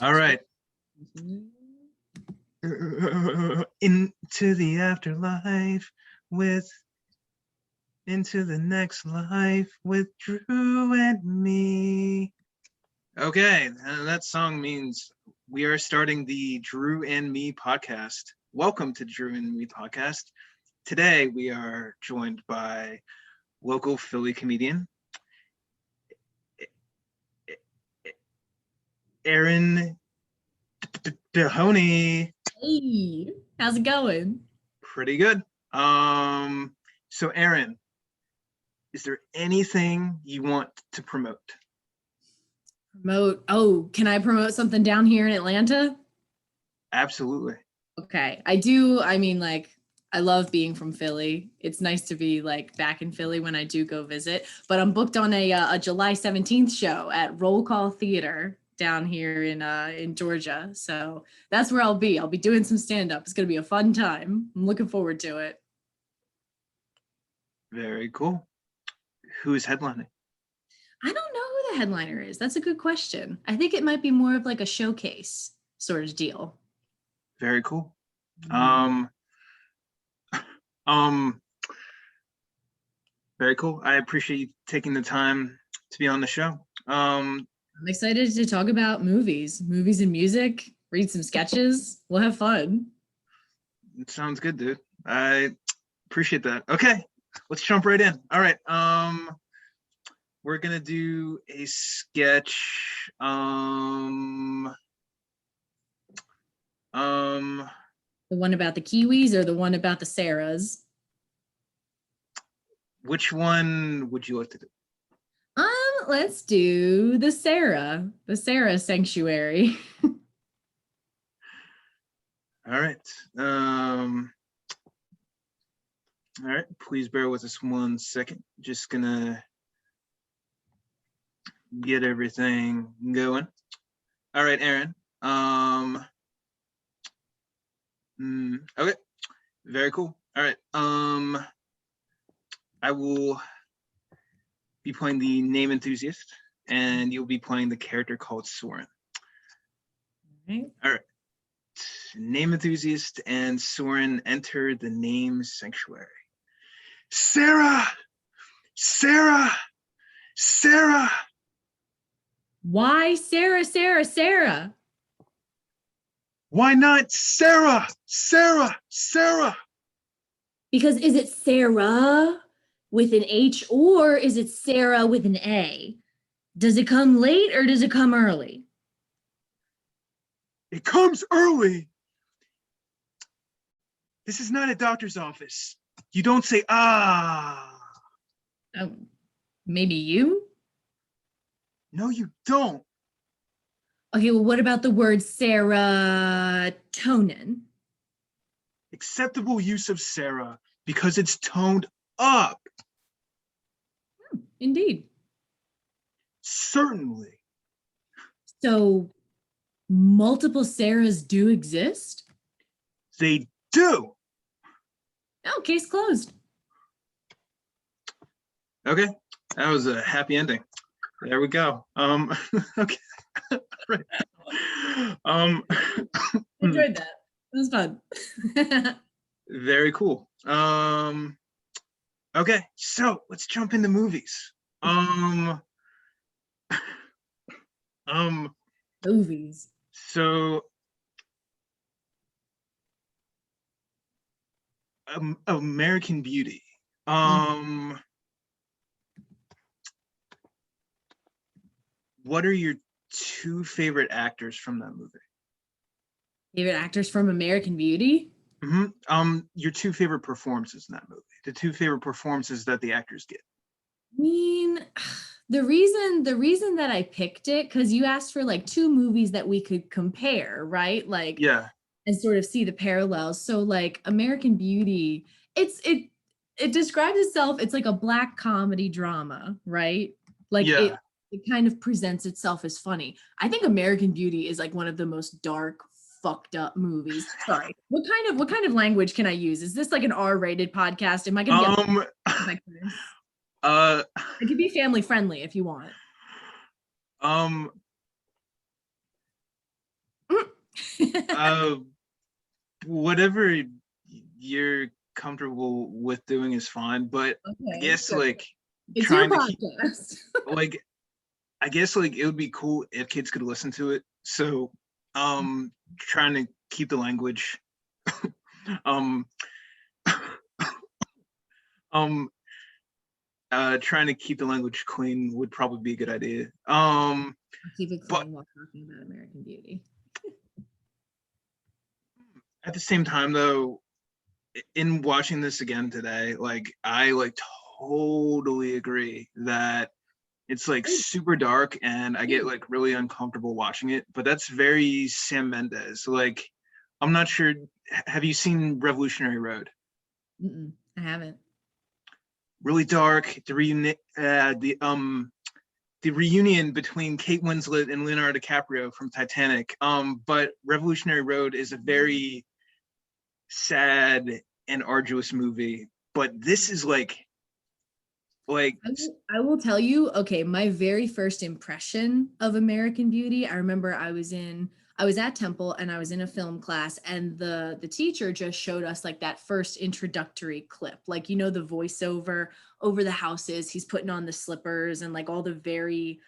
All right. Into the afterlife with into the next life with Drew and me. Okay, that song means we are starting the Drew and Me podcast. Welcome to Drew and Me podcast. Today we are joined by local Philly comedian Erin Dohony. Hey, how's it going? Pretty good. So Erin, is there anything you want to promote? Oh, can I promote something down here in Atlanta? Absolutely. Okay, I do. I mean, I love being from Philly. It's nice to be back in Philly when I do go visit. But I'm booked on a July 17th show at Roll Call Theater down here in Georgia. So that's where I'll be. I'll be doing some stand-up. It's gonna be a fun time. I'm looking forward to it. Very cool. Who's headlining? I don't know who the headliner is. That's a good question. I think it might be more of like a showcase sort of deal. Very cool. Very cool. I appreciate you taking the time to be on the show. I'm excited to talk about movies and music, read some sketches. We'll have fun. It sounds good, dude. I appreciate that. Okay, let's jump right in. All right. We're gonna do a sketch. The one about the Kiwis or the one about the Sarahs? Which one would you like to do? Let's do the Sarah sanctuary. All right. All right. Please bear with us 1 second. Just gonna get everything going. All right, Erin. Okay. Very cool. All right. I will be playing the name enthusiast, and you'll be playing the character called Soren. All right. Name enthusiast and Soren enter the name sanctuary. Sarah! Sarah! Sarah! Why Sarah? Why not Sarah? Sarah! Sarah! Because is it Sarah with an H or is it Sarah with an A? Does it come late or does it come early? It comes early. This is not a doctor's office. You don't say, ah. Oh, maybe you? No, you don't. Okay, well, what about the word serotonin? Acceptable use of Sarah because it's toned up. Indeed. Certainly. So multiple Sarahs do exist? They do. Oh, case closed. Okay, that was a happy ending. There we go. Okay. Right. Enjoyed that. It was fun. Very cool. Okay, so let's jump into movies. Movies. So American Beauty. What are your two favorite actors from that movie? Favorite actors from American Beauty? Mm-hmm. Your two favorite performances in that movie. The two favorite performances that the actors get. I mean, the reason that I picked it, because you asked for like two movies that we could compare, right? Like, yeah, and sort of see the parallels. So like American Beauty, it describes itself, it's like a Black comedy drama, right? Like yeah. it kind of presents itself as funny. I think American Beauty is like one of the most dark, fucked up movies. Sorry. What kind of language can I use? Is this like an R-rated podcast? Am I gonna get it could be family friendly if you want. Uh, whatever you're comfortable with doing is fine, but I Okay, guess good. like It's your trying to keep podcast. like I guess like it would be cool if kids could listen to it. So trying to keep the language um um trying to keep the language clean would probably be a good idea. Keep it But clean while talking about American Beauty. at the same time though, in watching this again today, like I like totally agree that it's like super dark and I get like really uncomfortable watching it, but that's very Sam Mendes. Like I'm not sure, have you seen Revolutionary Road? Mm-mm, I haven't. Really dark, the reunion between Kate Winslet and Leonardo DiCaprio from Titanic. But Revolutionary Road is a very sad and arduous movie. But this is like I will tell you, okay, my very first impression of American Beauty, I remember I was at Temple and I was in a film class and the teacher just showed us like that first introductory clip. Like, you know, the voiceover over the houses, he's putting on the slippers and like all the very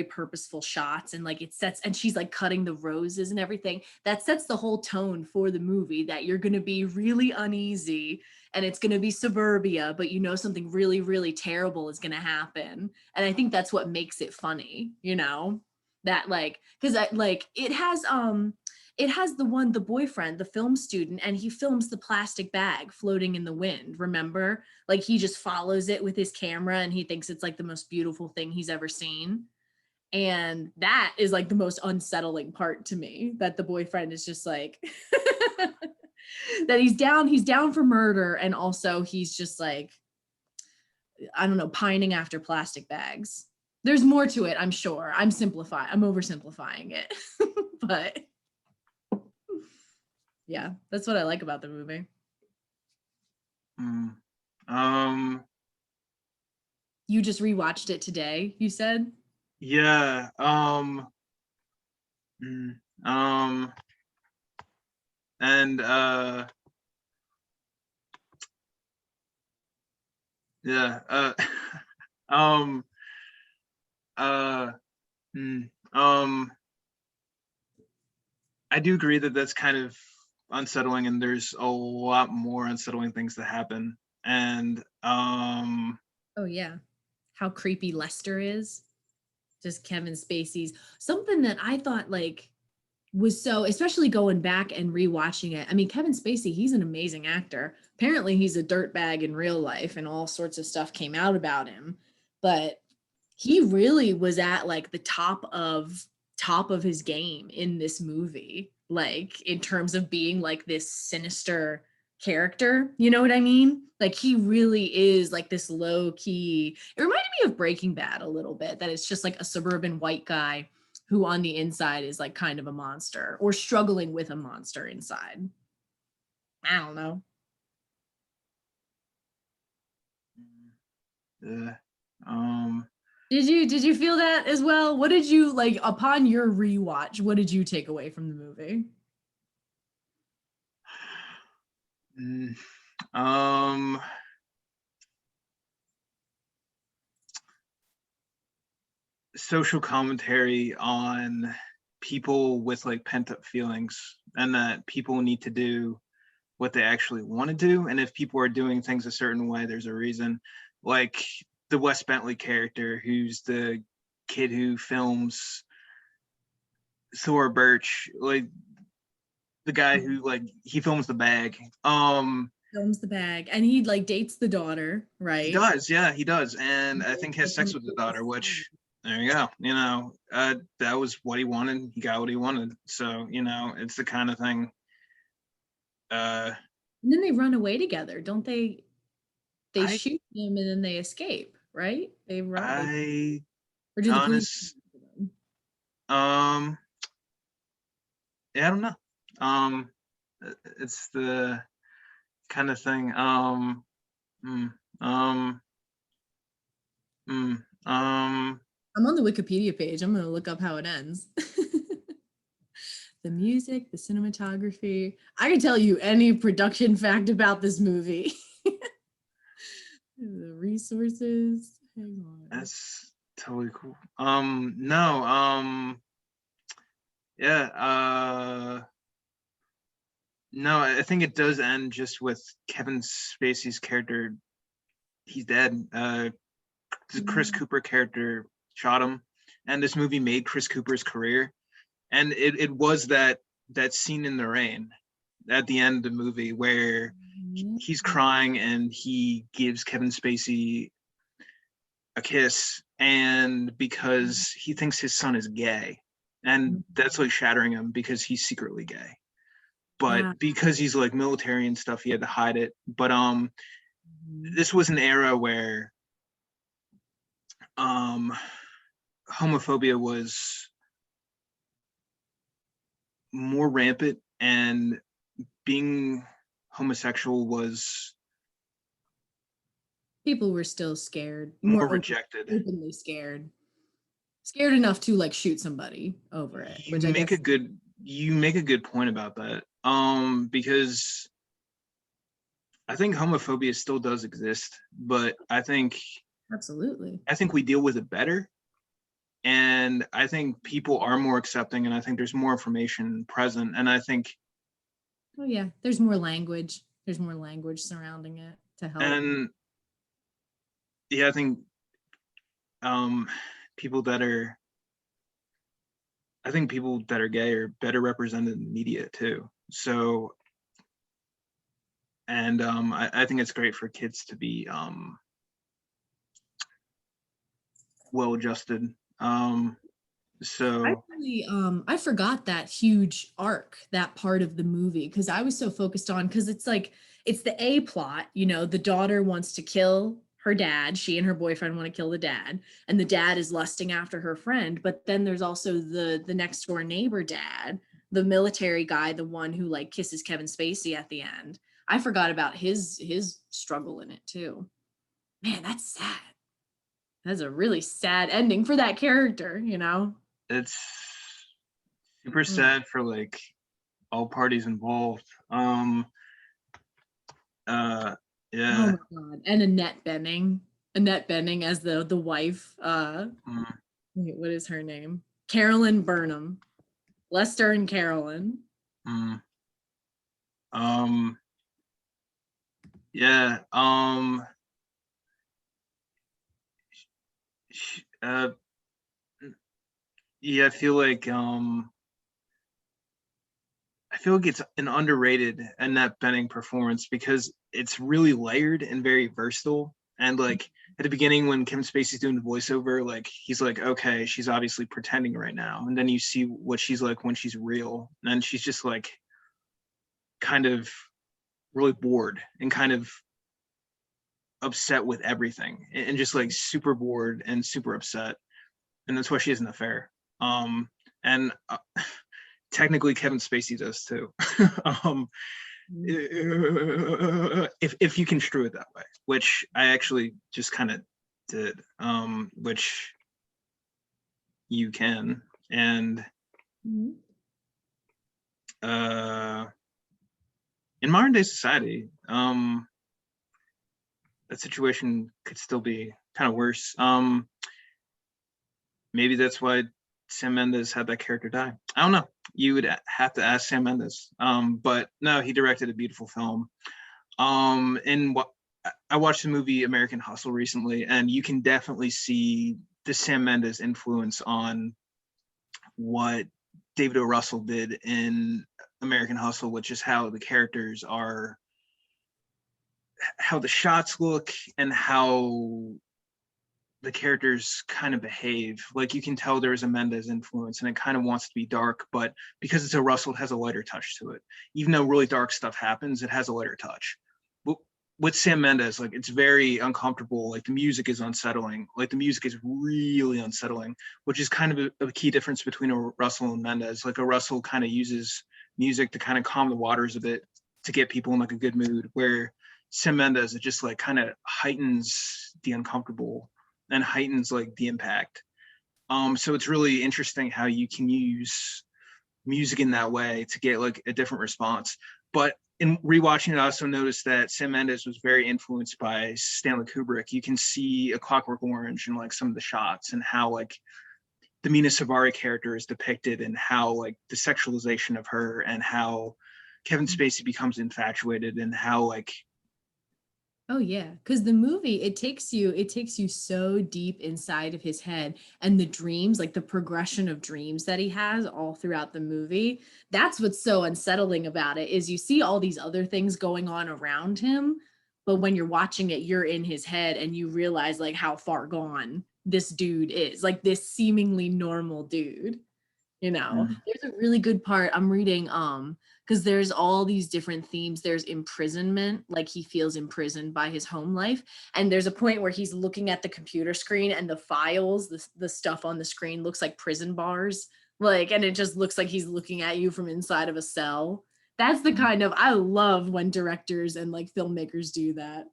purposeful shots and like it sets and she's like cutting the roses and everything. That sets the whole tone for the movie that you're going to be really uneasy and it's going to be suburbia, but you know something really, really terrible is going to happen. And I think that's what makes it funny, you know, that like, because like it has the boyfriend, the film student, and he films the plastic bag floating in the wind. Remember, like he just follows it with his camera and he thinks it's like the most beautiful thing he's ever seen. And that is like the most unsettling part to me, that the boyfriend is just like that he's down for murder and also he's just like, I don't know, pining after plastic bags. There's more to it, I'm sure. I'm oversimplifying it. But yeah, that's what I like about the movie. mm, um You just rewatched it today, you said? yeah mm, um and yeah um uh mm, um I do agree that that's kind of unsettling, and there's a lot more unsettling things that happen. And Oh yeah. How creepy Lester is. Just Kevin Spacey's something that I thought like was so, especially going back and rewatching it. I mean, Kevin Spacey, he's an amazing actor. Apparently, he's a dirtbag in real life, and all sorts of stuff came out about him. But he really was at like the top of his game in this movie, like in terms of being like this sinister character. You know what I mean? Like he really is like this low key. It reminded me of Breaking Bad a little bit, that it's just like a suburban white guy who on the inside is like kind of a monster or struggling with a monster inside. I don't know. uh, um Did you feel that as well? What did you like upon your rewatch? What did you take away from the movie? mm, um social commentary on people with like pent up feelings, and that people need to do what they actually want to do, and if people are doing things a certain way, there's a reason. Like the Wes Bentley character, who's the kid who films Thor Birch, like the guy who like he films the bag. Films the bag and he like dates the daughter, He right? does, yeah, he does, and I think has sex with the daughter, which there you go. That was what he wanted. He got what he wanted. So it's the kind of thing. Uh, And then they run away together, don't they? They I shoot him and then they escape, right? They I or do the police honest um yeah, I don't know. Um, it's the kind of thing. Mm, um, mm, um, I'm on the Wikipedia page. I'm gonna look up how it ends. the music, the cinematography. I can tell you any production fact about this movie. The resources. Hang on. That's totally cool. No, yeah, no, I think it does end just with Kevin Spacey's character. He's dead. The Chris Cooper character shot him, and this movie made Chris Cooper's career. And it was that scene in the rain at the end of the movie where he's crying and he gives Kevin Spacey a kiss, and because he thinks his son is gay, and that's like shattering him because he's secretly gay, but because he's like military and stuff, he had to hide it. But this was an era where homophobia was more rampant, and being homosexual was People were still scared, more rejected. Openly scared enough to like shoot somebody over it. You make a good point about that. Because I think homophobia still does exist, but I think we deal with it better. And I think people are more accepting, and I think there's more information present. And I think there's more language. There's more language surrounding it to help. And I think people that are gay are better represented in the media too. So, and I think it's great for kids to be well adjusted. So I forgot that huge arc, that part of the movie, because I was so focused on, because it's like, it's the A plot, the daughter wants to kill her dad. She and her boyfriend want to kill the dad, and the dad is lusting after her friend. But then there's also the next door neighbor dad, the military guy, the one who like kisses Kevin Spacey at the end. I forgot about his struggle in it too. Man, that's sad. That's a really sad ending for that character, It's super sad for like all parties involved. Yeah. Oh my God. And Annette Bening as the wife. Wait, what is her name? Carolyn Burnham. Lester and Carolyn. Yeah. Yeah, I feel like it's an underrated Annette Bening performance because it's really layered and very versatile. And like at the beginning when Kevin Spacey's doing the voiceover, like he's like, okay, she's obviously pretending right now. And then you see what she's like when she's real. And she's just like kind of really bored and kind of upset with everything and just like super bored and super upset. And that's why she has an affair. And technically Kevin Spacey does too. If you construe it that way, which I actually just kind of did, which you can. And in modern day society, that situation could still be kind of worse. Maybe that's why Sam Mendes had that character die. I don't know. You would have to ask Sam Mendes. But no, he directed a beautiful film. And I watched the movie American Hustle recently, and you can definitely see the Sam Mendes influence on what David O. Russell did in American Hustle, which is how the characters are, how the shots look, and how the characters kind of behave. Like you can tell there's a Mendes influence, and it kind of wants to be dark, but because it's a Russell, it has a lighter touch to it. Even though really dark stuff happens, it has a lighter touch. With Sam Mendes, like it's very uncomfortable. Like the music is unsettling. Like the music is really unsettling, which is kind of a key difference between a Russell and Mendes. Like a Russell kind of uses music to kind of calm the waters a bit to get people in like a good mood, where Sam Mendes, it just like kind of heightens the uncomfortable and heightens like the impact. So it's really interesting how you can use music in that way to get like a different response. But in rewatching it, I also noticed that Sam Mendes was very influenced by Stanley Kubrick. You can see A Clockwork Orange in like some of the shots, and how like the Mina Savari character is depicted, and how like the sexualization of her, and how Kevin Spacey becomes infatuated, and how like Oh yeah, because the movie it takes you so deep inside of his head, and the dreams, like the progression of dreams that he has all throughout the movie. That's what's so unsettling about it, is you see all these other things going on around him, but when you're watching it, you're in his head and you realize like how far gone this dude is, like this seemingly normal dude. There's a really good part I'm reading, because there's all these different themes. There's imprisonment, like he feels imprisoned by his home life, and there's a point where he's looking at the computer screen, and the files, the stuff on the screen looks like prison bars, like, and it just looks like he's looking at you from inside of a cell. That's the kind of, I love when directors and like filmmakers do that.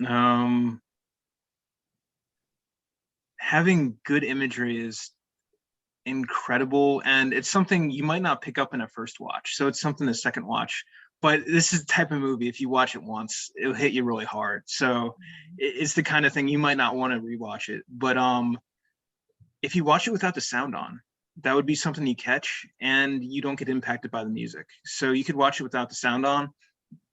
um having good imagery is incredible, and it's something you might not pick up in a first watch, so it's something the second watch. But this is the type of movie, if you watch it once, it'll hit you really hard. So it's the kind of thing you might not want to rewatch it, but if you watch it without the sound on, that would be something you catch, and you don't get impacted by the music. So you could watch it without the sound on,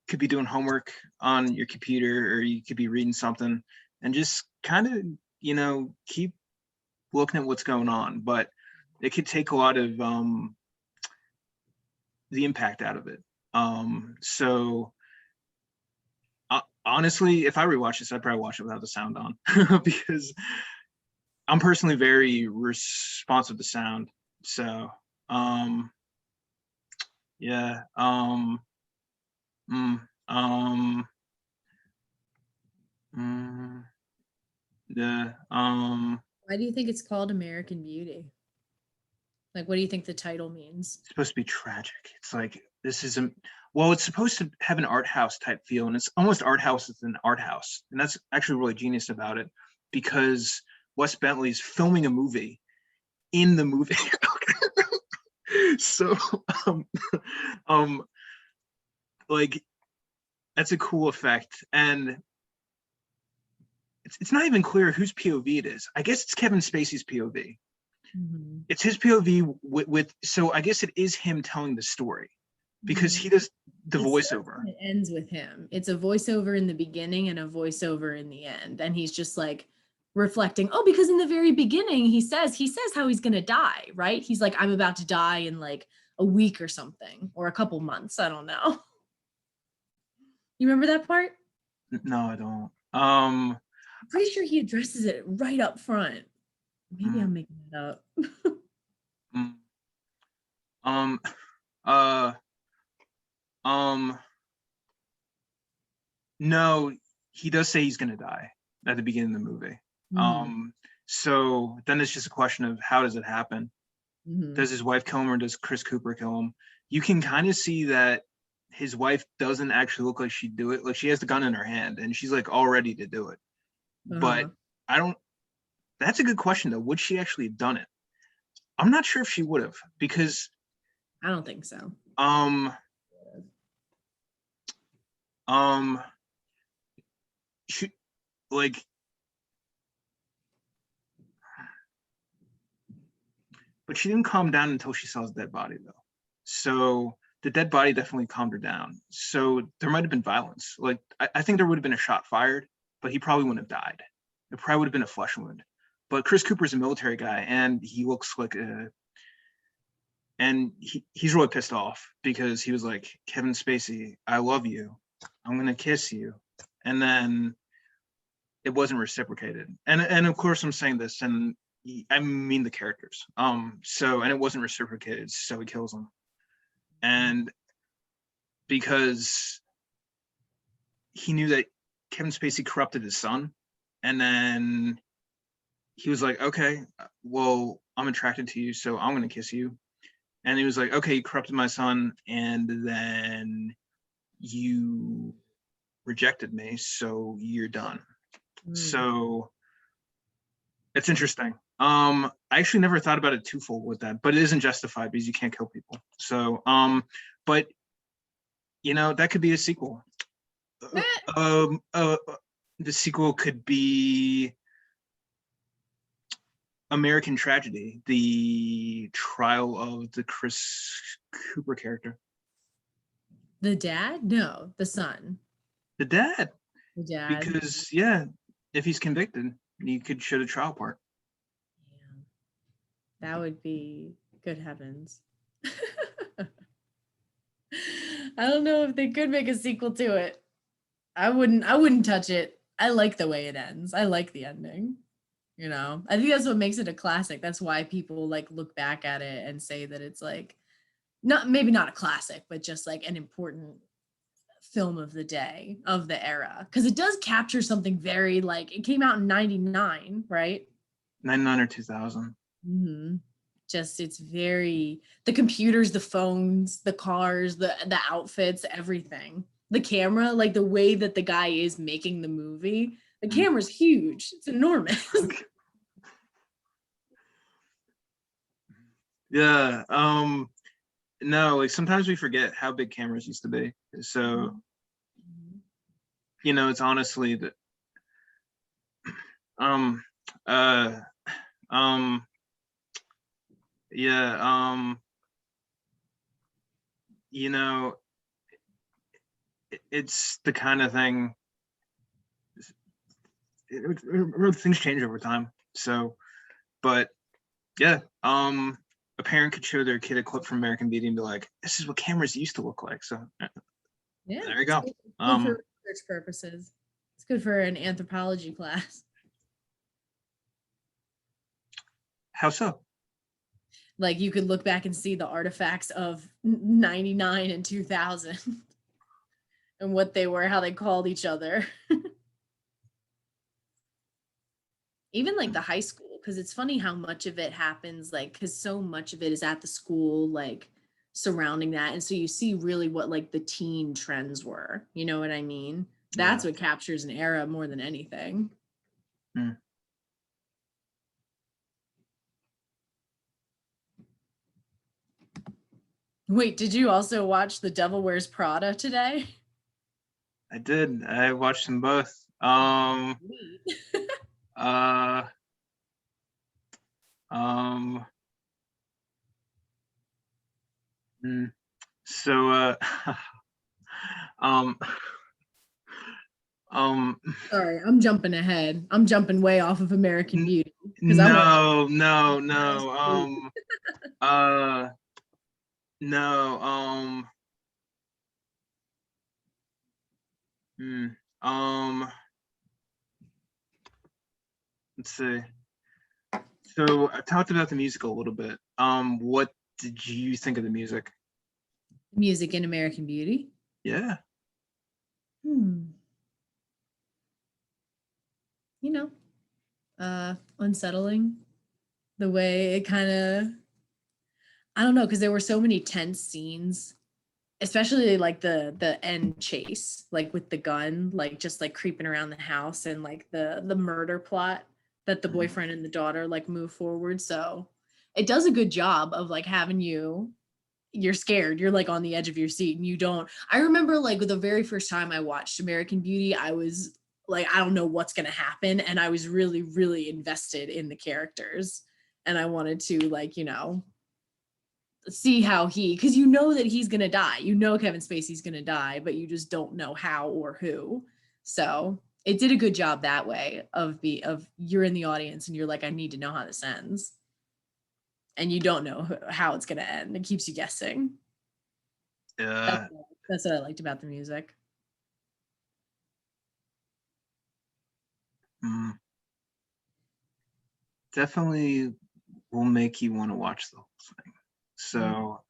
could be doing homework on your computer, or you could be reading something, and just kind of, keep looking at what's going on. But it could take a lot of the impact out of it. So honestly, if I rewatch this, I'd probably watch it without the sound on because I'm personally very responsive to sound. So yeah. Mm, um, mm, yeah. Why do you think it's called American Beauty? Like, what do you think the title means? It's supposed to be tragic. It's like this is a well, it's supposed to have an art house type feel, and it's almost art house within art house, and that's actually really genius about it, because Wes Bentley's filming a movie in the movie. So, um, um, like that's a cool effect, and it's not even clear whose POV it is. I guess it's Kevin Spacey's POV. Mhm. It's his POV with so I guess it is him telling the story, because he does the It starts voiceover. and it ends with him. It's a voiceover in the beginning and a voiceover in the end. And he's just like reflecting, oh, because in the very beginning he says how he's gonna die, right? He's like, I'm about to die in like a week or something, or a couple months. I don't know. You remember that part? No, I don't. I'm pretty sure he addresses it right up front. Maybe mm, I'm making it up. mm, um, uh, um, no, he does say he's gonna die at the beginning of the movie. Mhm, So then it's just a question of how does it happen? mhm. Does his wife kill him, or does Chris Cooper kill him? You can kind of see that his wife doesn't actually look like she'd do it. Like, she has the gun in her hand and she's like all ready to do it. But Uh-huh. I don't. That's a good question though. Would she actually have done it? I'm not sure if she would have, because I don't think so. um um she, like, but she didn't calm down until she saw his dead body though. So the dead body definitely calmed her down. So there might have been violence. Like, I think there would have been a shot fired, but he probably wouldn't have died. It probably would have been a flesh wound. But Chris Cooper's a military guy, and he looks like a, and he's really pissed off, because he was like, Kevin Spacey, I love you, I'm gonna kiss you, and then it wasn't reciprocated. And of course I'm saying this, and I mean the characters. So, and it wasn't reciprocated, so he kills him. And because he knew that Kevin Spacey corrupted his son, and then he was like, okay, well, I'm attracted to you, so I'm gonna kiss you. And he was like, okay, you corrupted my son, and then you rejected me, so you're done. Mm. So It's interesting. I actually never thought about it twofold with that, but it isn't justified because you can't kill people. So, but that could be a sequel. The sequel could be American Tragedy, the trial of the Chris Cooper character. The dad? No, the son. The dad. The dad. Because if he's convicted, you could show the trial part. Yeah. That would be good heavens. I don't know if they could make a sequel to it. I wouldn't touch it. I like the way it ends. I like the ending. I think that's what makes it a classic. That's why people like look back at it and say that it's like maybe not a classic, but just like an important film of the day, of the era, because it does capture something very like, it came out in 99, right? 99 or 2000. Mm-hmm. Just it's very, the computers, the phones, the cars, the outfits, everything, the camera, like the way that the guy is making the movie, the camera's huge, it's enormous. Yeah. No, like sometimes we forget how big cameras used to be. So it's honestly that it's the kind of thing, things change over time. So, but a parent could show their kid a clip from American Beauty and be like, this is what cameras used to look like. So there you go. Good for research purposes. It's good for an anthropology class. How so? Like you could look back and see the artifacts of 99 and 2000 and what they were, how they called each other. Even like the high school, because it's funny how much of it happens, like, because so much of it is at the school, like surrounding that. And so you see really what like the teen trends were, you know what I mean? That's what captures an era more than anything. Wait, did you also watch The Devil Wears Prada today? I did. I watched them both. Sorry, I'm jumping ahead. I'm jumping way off of American Beauty. No. Let's see. So I talked about the musical a little bit. What did you think of the music? Music in American Beauty? Yeah. Unsettling. The way it kind of, I don't know, because there were so many tense scenes, especially like the end chase, like with the gun, like just like creeping around the house, and like the murder plot that the boyfriend and the daughter like move forward. So it does a good job of like having you're scared, you're like on the edge of your seat, and you don't. I remember like the very first time I watched American Beauty, I was like, I don't know what's gonna happen, and I was really, really invested in the characters, and I wanted to like, see how because you know that he's gonna die, Kevin Spacey's gonna die, but you just don't know how or who. So it did a good job that way of you're in the audience and you're like, I need to know how this ends, and you don't know how it's gonna end. It keeps you guessing. That's what I liked about the music. Definitely will make you want to watch the whole thing. So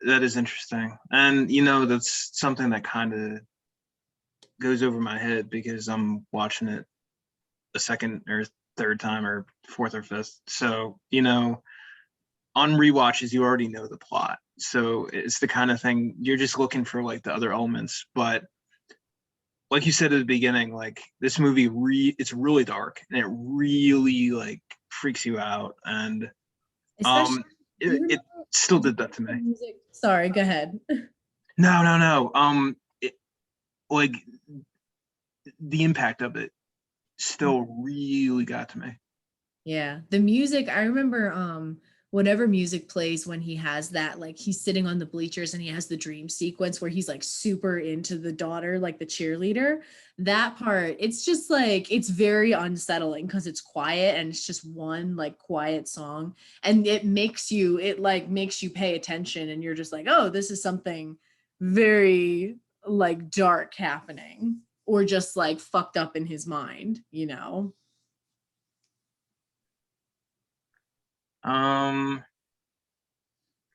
that is interesting. And that's something that kind of goes over my head because I'm watching it a second or third time or fourth or fifth. So, on rewatches, you already know the plot. So it's the kind of thing you're just looking for like the other elements. But like you said at the beginning, like this movie it's really dark and it really like freaks you out, and Especially even it though still the did that to me. music. Sorry, go ahead. No. Like the impact of it still really got to me. Yeah, the music, I remember whatever music plays when he has that, like he's sitting on the bleachers and he has the dream sequence where he's like super into the daughter, like the cheerleader. That part, it's just like it's very unsettling because it's quiet and it's just one like quiet song, and it like makes you pay attention, and you're just like, oh, this is something very like dark happening, or just like fucked up in his mind, you know. Um,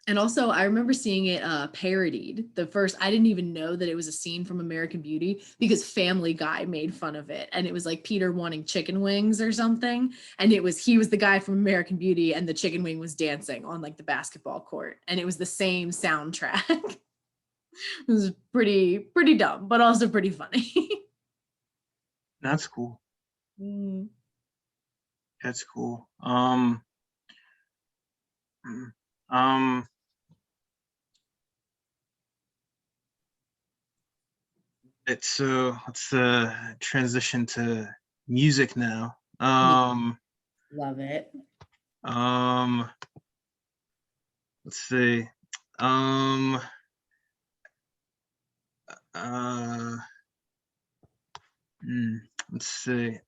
And also, I remember seeing it parodied. The first, I didn't even know that it was a scene from American Beauty because Family Guy made fun of it. And it was like Peter wanting chicken wings or something. And he was the guy from American Beauty, and the chicken wing was dancing on like the basketball court. And it was the same soundtrack. It was pretty dumb, but also pretty funny. that's cool. Mm. That's cool. Um, let's transition to music now. Love it. Um, let's see. Um, uh, let's see.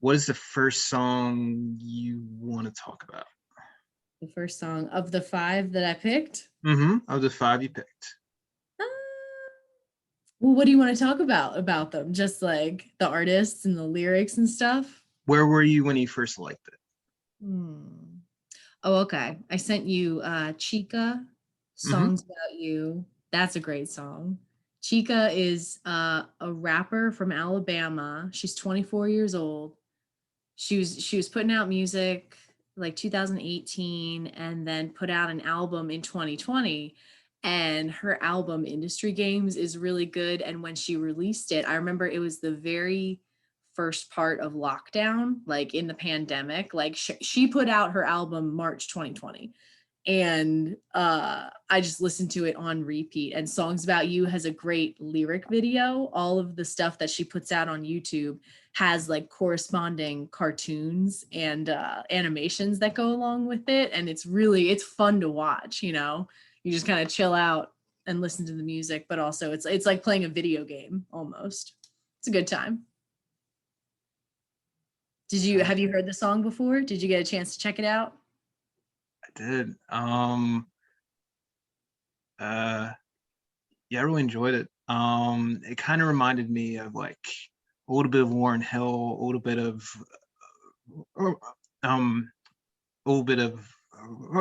What is the first song you want to talk about? The first song of the 5 that I picked. Of the 5 you picked. Uh, Well, what do you want to talk about them? Just like the artists and the lyrics and stuff? Where were you when you first liked it? Hmm. Oh, okay. I sent you Chica, Mm-hmm. Songs About You. That's a great song. Chica is a rapper from Alabama. She's 24 years old. She was putting out music like 2018, and then put out an album in 2020, and her album Industry Games is really good. And when she released it, I remember it was the very first part of lockdown, like in the pandemic. Like she put out her album March 2020, and I just listened to it on repeat. And Songs About You has a great lyric video. All of the stuff that she puts out on YouTube has like corresponding cartoons and animations that go along with it, and it's fun to watch. You just kind of chill out and listen to the music, but also it's like playing a video game almost. It's a good time. Have you heard the song before? Did you get a chance to check it out? I did. Yeah, I really enjoyed it. It kind of reminded me of like a little bit of Lauryn Hill, a little bit of uh, um, a little bit of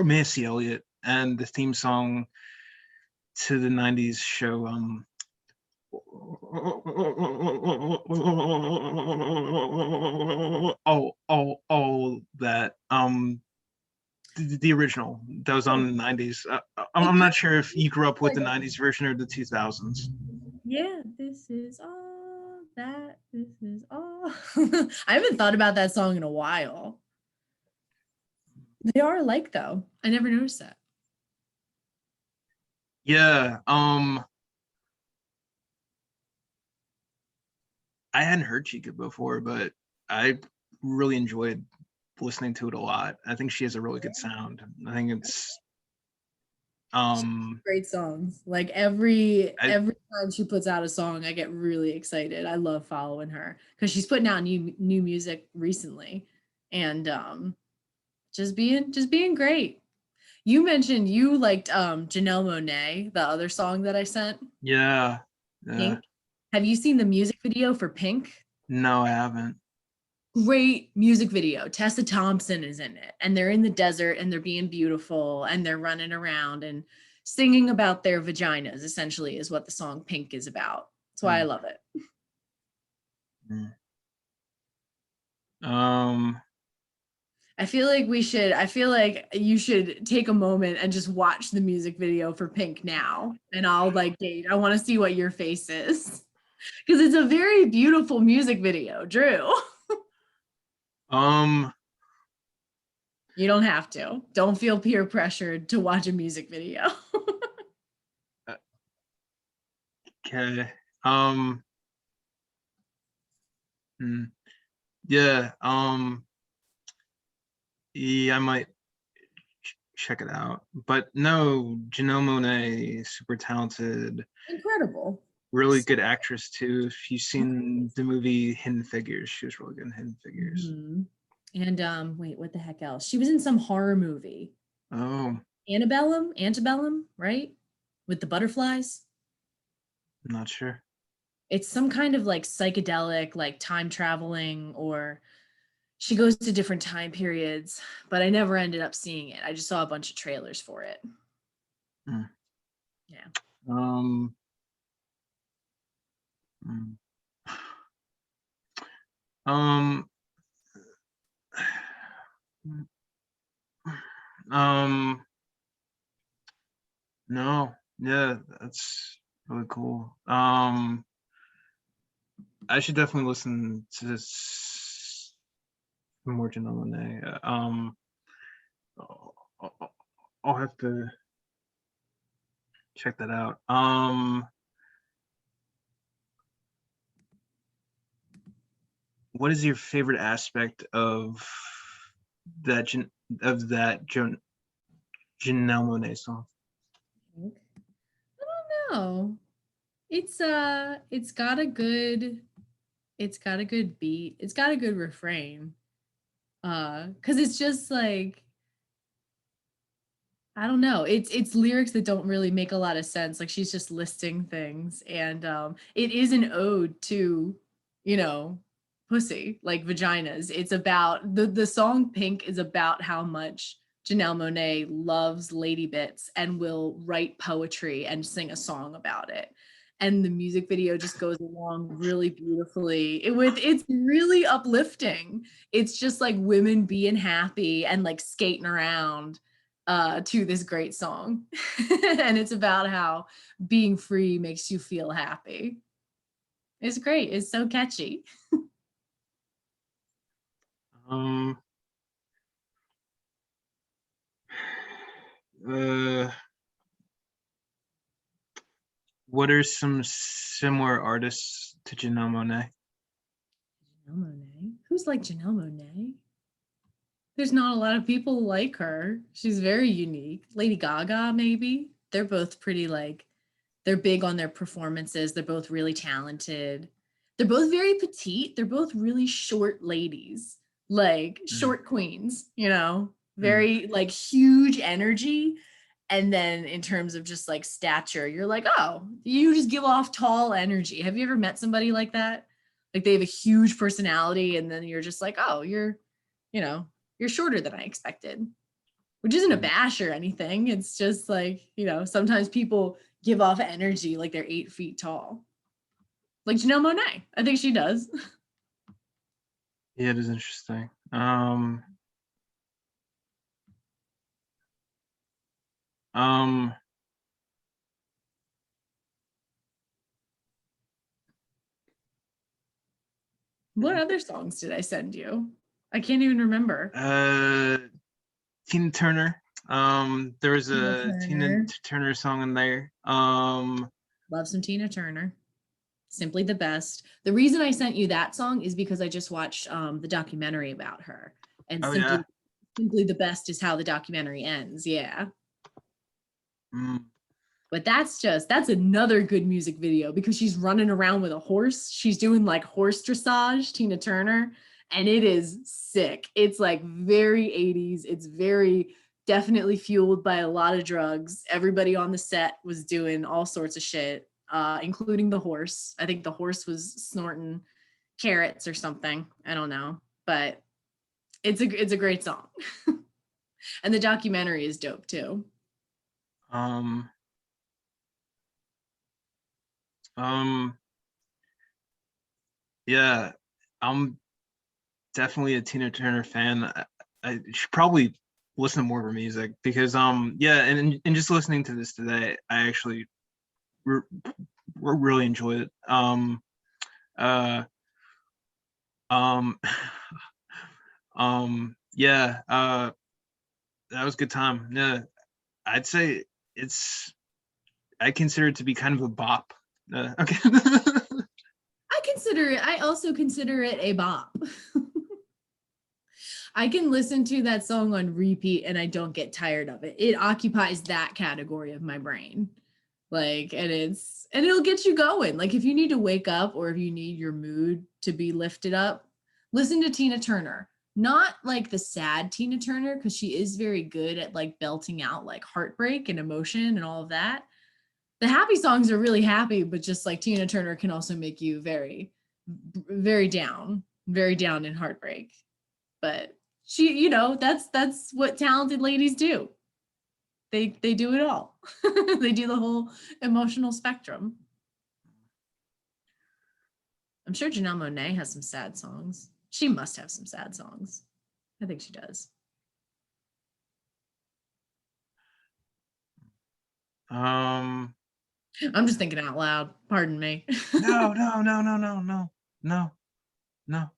Missy Elliott, and the theme song to the '90s show. Oh, that the original that was on the '90s. I'm not sure if you grew up with the '90s version or the 2000s. Yeah, this is all that. This is all. I haven't thought about that song in a while. They are alike, though. I never noticed that. Yeah. I hadn't heard Chica before, but I really enjoyed listening to it a lot. I think she has a really good sound. I think it's Great songs. Like I every time she puts out a song, I get really excited. I love following her because she's putting out new music recently, and just being great. You mentioned you liked Janelle Monae, the other song that I sent, yeah. Yeah. Pink. Have you seen the music video for Pink? No, I haven't. Great music video. Tessa Thompson is in it, and they're in the desert, and they're being beautiful, and they're running around and singing about their vaginas, essentially, is what the song Pink is about. That's why I Mm, love it. mm. Um I feel like you should take a moment and just watch the music video for Pink now. And I'll like gauge. I want to see what your face is. Because it's a very beautiful music video, Drew. Um, You don't have to. Don't feel peer pressured to watch a music video. okay. Um, hmm, yeah, yeah, I might check it out. But no, Janelle Monae, super talented, Incredible. really good actress too. If you've seen the movie Hidden Figures, she was really good in Hidden Figures. Mhm. And wait, what the heck else? She was in some horror movie. Oh, Antebellum, right? With the butterflies. I'm not sure. It's some kind of like psychedelic, like time traveling, or she goes to different time periods, but I never ended up seeing it. I just saw a bunch of trailers for it. Hmm. Yeah. Um, hmm. um, um, no, yeah, that's really cool. I should definitely listen to this more Janelle Monae. I'll, I'll I'll have to check that out. What is your favorite aspect of that of that Janelle Monae song? I don't know. It's got a good beat. It's got a good refrain. Cuz it's just like I don't know. It's lyrics that don't really make a lot of sense. Like she's just listing things and it is an ode to, you know, pussy, like vaginas. It's about the song Pink is about how much Janelle Monae loves lady bits and will write poetry and sing a song about it. And the music video just goes along really beautifully. It's really uplifting. It's just like women being happy and like skating around to this great song. And it's about how being free makes you feel happy. It's great. It's so catchy. Um, uh, what are some similar artists to Janelle Monae? Janelle Monae. Who's like Janelle Monae? There's not a lot of people like her. She's very unique. Lady Gaga, maybe. They're both pretty like, they're big on their performances. They're both really talented. They're both very petite. They're both really short ladies, like Mm, short queens, you know, mm. very like huge energy. And then in terms of just like stature, you're like, oh, you just give off tall energy. Have you ever met somebody like that? Like they have a huge personality, and then you're just like, oh, you know, you're shorter than I expected, which isn't a Mm. bash or anything. It's just like, sometimes people give off energy like they're 8 feet tall. Like Janelle Monae. I think she does. Yeah, it is interesting. Um, What other songs did I send you? I can't even remember. uh, Tina Turner. There was Tina a Tina Turner. Turner song in there. Love some Tina Turner. Simply the best. The reason I sent you that song is because I just watched the documentary about her. And Oh yeah. simply the best is how the documentary ends. Yeah. Mm, But that's another good music video because she's running around with a horse. She's doing like horse dressage, Tina Turner, and it is sick. It's like very 80s. It's very definitely fueled by a lot of drugs. Everybody on the set was doing all sorts of shit, including the horse. I think the horse was snorting carrots or something. I don't know, but it's a great song. And the documentary is dope too. um, um, yeah, I'm definitely a Tina Turner fan. I should probably listen to more of her music because yeah, and just listening to this today, I actually really enjoyed it. Uh um yeah, that was a good time. Yeah, I'd say it's I consider it to be kind of a bop. Okay. I also consider it a bop. I can listen to that song on repeat and I don't get tired of it. It occupies that category of my brain. Like, and it'll get you going. Like, if you need to wake up or if you need your mood to be lifted up, listen to Tina Turner. Not like the sad Tina Turner, because she is very good at like belting out like heartbreak and emotion and all of that. The happy songs are really happy, but just like Tina Turner can also make you very, very down in heartbreak. But she, that's what talented ladies do. They do it all. They do the whole emotional spectrum. I'm sure Janelle Monae has some sad songs. She must have some sad songs. I think she does. Um, I'm just thinking out loud. Pardon me. no, no, no, no, no, no, no, no.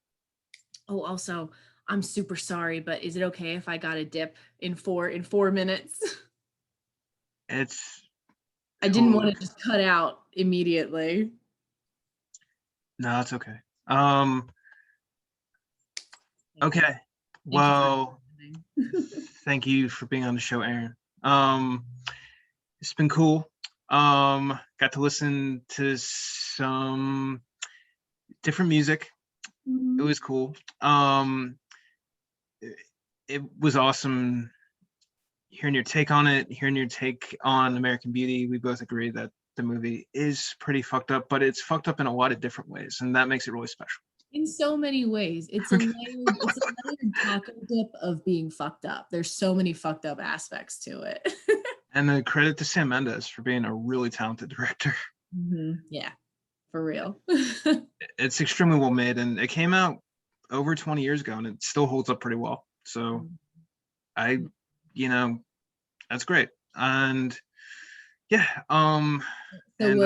Oh, also, I'm super sorry, but is it okay if I got a dip in 4 minutes? It's I didn't want totally to just cut out immediately. no, it's okay. Um, okay. Thank you Well, for listening. thank you for being on the show, Erin. It's been cool. Got to listen to some different music. It was cool. It was awesome hearing your take on it, hearing your take on American Beauty. We both agree that the movie is pretty fucked up, but it's fucked up in a lot of different ways, and that makes it really special. In so many ways. It's a layered taco dip of being fucked up. There's so many fucked up aspects to it. And the credit to Sam Mendes for being a really talented director. Yeah, for real. It's extremely well made, and it came out over 20 years ago, and it still holds up pretty well. So I, you know, that's great. And yeah, So and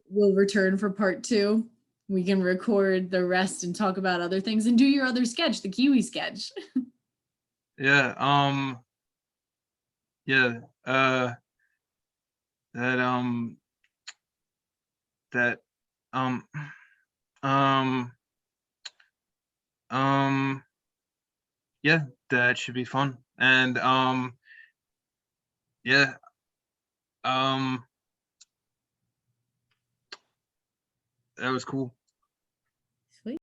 we'll return for part two. We can record the rest and talk about other things and do your other sketch, the Kiwi sketch. yeah, yeah, that that um um um yeah, that should be fun. And yeah, um that was cool.